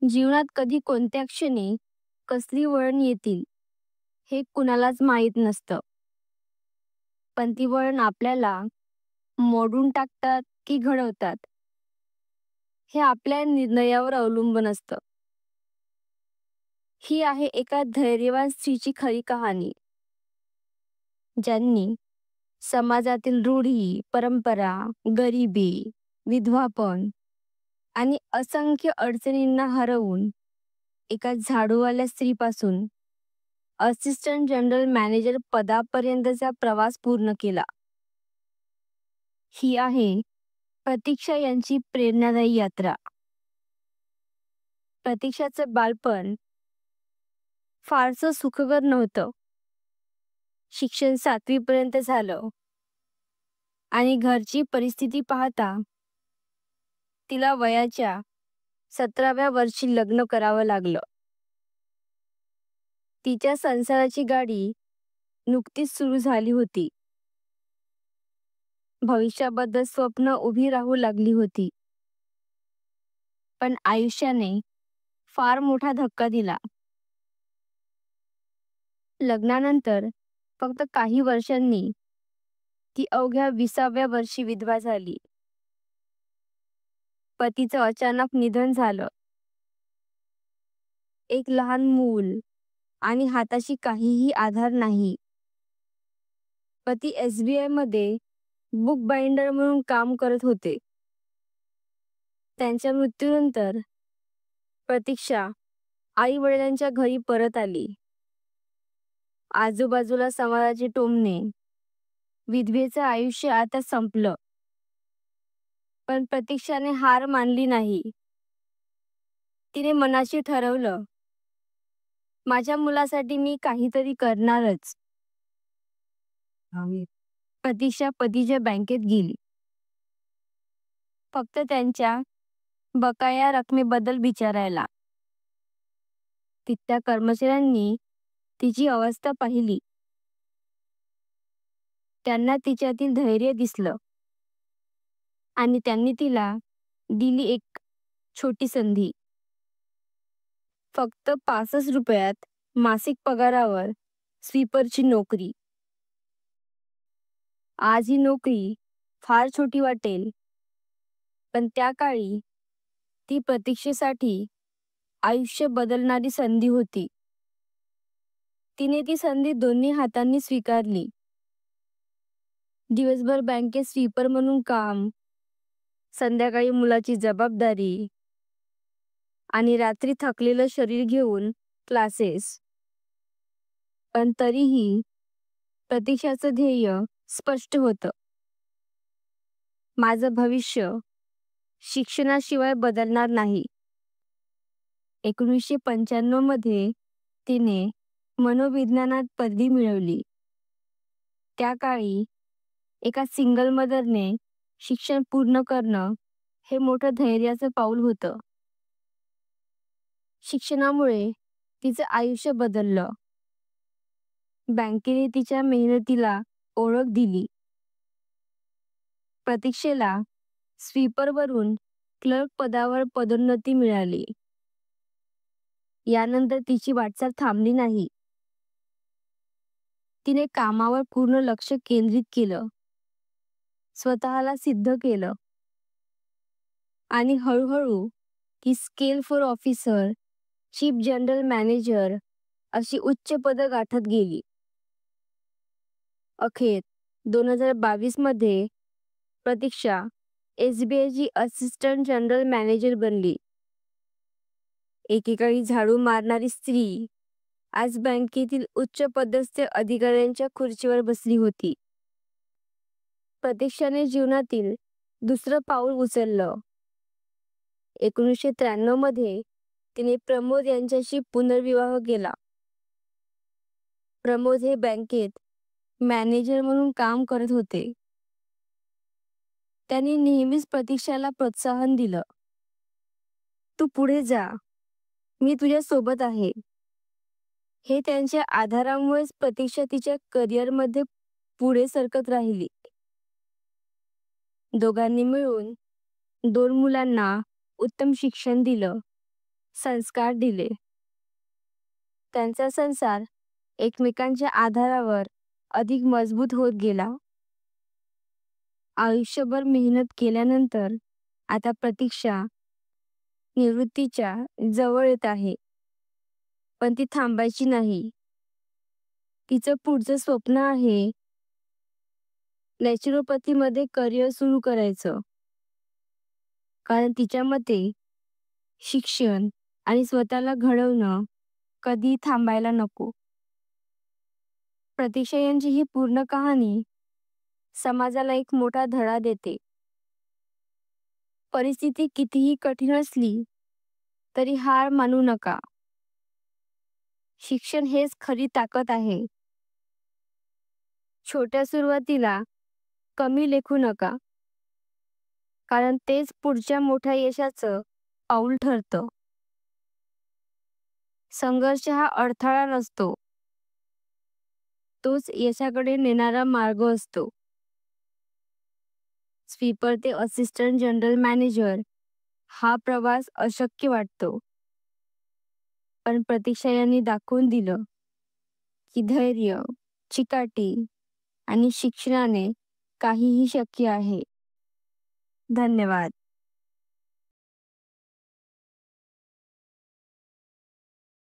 जीवनात कधी कोणत्या क्षणी कसली वळण येतील हे कुणालाच माहीत नसतं. पण ती वळण आपल्याला मोडून टाकतात की घडवतात हे आपल्या निर्णयावर अवलंबून असतं. ही आहे एका धैर्यवान स्त्रीची खरी कहाणी, ज्यांनी समाजातील रूढी, परंपरा, गरिबी, विधवापण आणि असंख्य अडचणींना हरवून एका झाडूवाल्या स्त्रीपासून असिस्टंट जनरल मॅनेजर पदापर्यंतचा प्रवास पूर्ण केला. ही आहे प्रतीक्षा यांची प्रेरणादायी यात्रा. प्रतीक्षाचं बालपण फारसं सुखकर नव्हतं. शिक्षण 7वी पर्यंत झालं आणि घरची परिस्थिती पाहता तिला वयाच्या 17व्या वर्षी लग्न करावं लागलं. तिच्या संसाराची गाडी नुकतीच सुरू झाली होती. भविष्याबद्दल स्वप्न उभी राहू लागली होती. पण आयुष्याने फार मोठा धक्का दिला. लग्नानंतर फक्त काही वर्षांनी ती अवघ्या 20व्या वर्षी विधवा झाली. पतीचं अचानक निधन झालं. एक लहान मूल आणि हाताशी काहीही आधार नाही. पती SBI मध्ये बुक बाइंडर म्हणून काम करत होते. त्यांच्या मृत्यूनंतर प्रतीक्षा आई वडिलांच्या घरी परत आली. आजूबाजूला समाजाचे टोमणे, विधवेचं आयुष्य आता संपलं. पण प्रतीक्षाने हार मानली नाही. तिने मनाशी ठरवलं, माझ्या मुलासाठी मी काहीतरी करणारच. प्रतीक्षा पतीच्या बँकेत गेली. फक्त त्यांच्या बकाया रकमेबद्दल विचारायला. तिथल्या कर्मचाऱ्यांनी तिची अवस्था पाहिली. त्यांना तिच्यातील धैर्य दिसलं आणि त्यांनी तिला दिली एक छोटी संधी. फक्त 65 रुपयात मासिक पगारावर स्वीपरची नोकरी. आज ही नोकरी फार छोटी वाटेल, पण त्या काळी ती प्रतीक्षेसाठी आयुष्य बदलणारी संधी होती. तिने ती संधी दोन्ही हातांनी स्वीकारली. दिवसभर बँकेत स्वीपर म्हणून काम, संध्याकाळी मुलाची जबाबदारी आणि रात्री थकलेलं शरीर घेऊन क्लासेस. पण तरीही प्रतीक्षाचं ध्येय स्पष्ट होतं. माझं भविष्य शिक्षणाशिवाय बदलणार नाही. 1995 मध्ये तिने मनोविज्ञानात पदवी मिळवली. त्या काळी एका सिंगल मदरने शिक्षण पूर्ण करणं हे मोठं धैर्याचं पाऊल होतं. शिक्षणामुळे तिचं आयुष्य बदललं. बँकेने तिच्या मेहनतीला ओळख दिली. प्रतीक्षेला स्वीपरवरून क्लर्क पदावर पदोन्नती मिळाली. यानंतर तिची वाटचाल थांबली नाही. तिने कामावर पूर्ण लक्ष केंद्रित केलं, स्वतःला सिद्ध केलं आणि हळूहळू ती scale 4 officer, chief general manager अशी उच्च पदं गाठत गेली. अखेर 2022 मध्ये प्रतीक्षा SBIची असिस्टंट जनरल मॅनेजर बनली. एकेकाळी झाडू मारणारी स्त्री आज बँकेतील उच्च पदस्थ अधिकाऱ्यांच्या खुर्चीवर बसली होती. प्रतीक्षाने जीवनातील दुसरं पाऊल उचललं. 1993 मध्ये तिने प्रमोद यांच्याशी पुनर्विवाह केला. प्रमोद हे बँकेत मॅनेजर म्हणून काम करत होते. त्यांनी नेहमीच प्रतीक्षाला प्रोत्साहन दिलं. तू पुढे जा, मी तुझ्या सोबत आहे. हे त्यांच्या आधारामुळेच प्रतीक्षा तिच्या करिअरमध्ये पुढे सरकत राहिली. दोघांनी मिळून 2 मुलांना उत्तम शिक्षण दिलं संस्कार दिले. त्यांचा संसार एकमेकांच्या आधारावर अधिक मजबूत होत गेला. आयुष्यभर मेहनत केल्यानंतर आता प्रतीक्षा निवृत्तीच्या जवळ येत आहे. पण ती थांबायची नाही. तिचं पुढचं स्वप्न आहे नॅचरोपॅथीमध्ये करिअर सुरू करायचं. कारण तिच्या मते शिक्षण आणि स्वतःला घडवणं कधी थांबायला नको. प्रतीक्षा यांची ही पूर्ण कहाणी समाजाला एक मोठा धडा देते. परिस्थिती कितीही कठीण असली तरी हार मानू नका. शिक्षण हेच खरी ताकद आहे. छोट्या सुरुवातीला कमी लेखू नका, कारण तेच पुढच्या मोठ्या यशाचं पाऊल ठरतं. संघर्ष हा अडथळा नसतो, तोच यशाकडे नेणारा मार्ग असतो. स्वीपर ते असिस्टंट जनरल मॅनेजर हा प्रवास अशक्य वाटतो, पण प्रतीक्षा यांनी दाखवून दिलं की धैर्य, चिकाटी आणि शिक्षणाने काहीही शक्य आहे. धन्यवाद.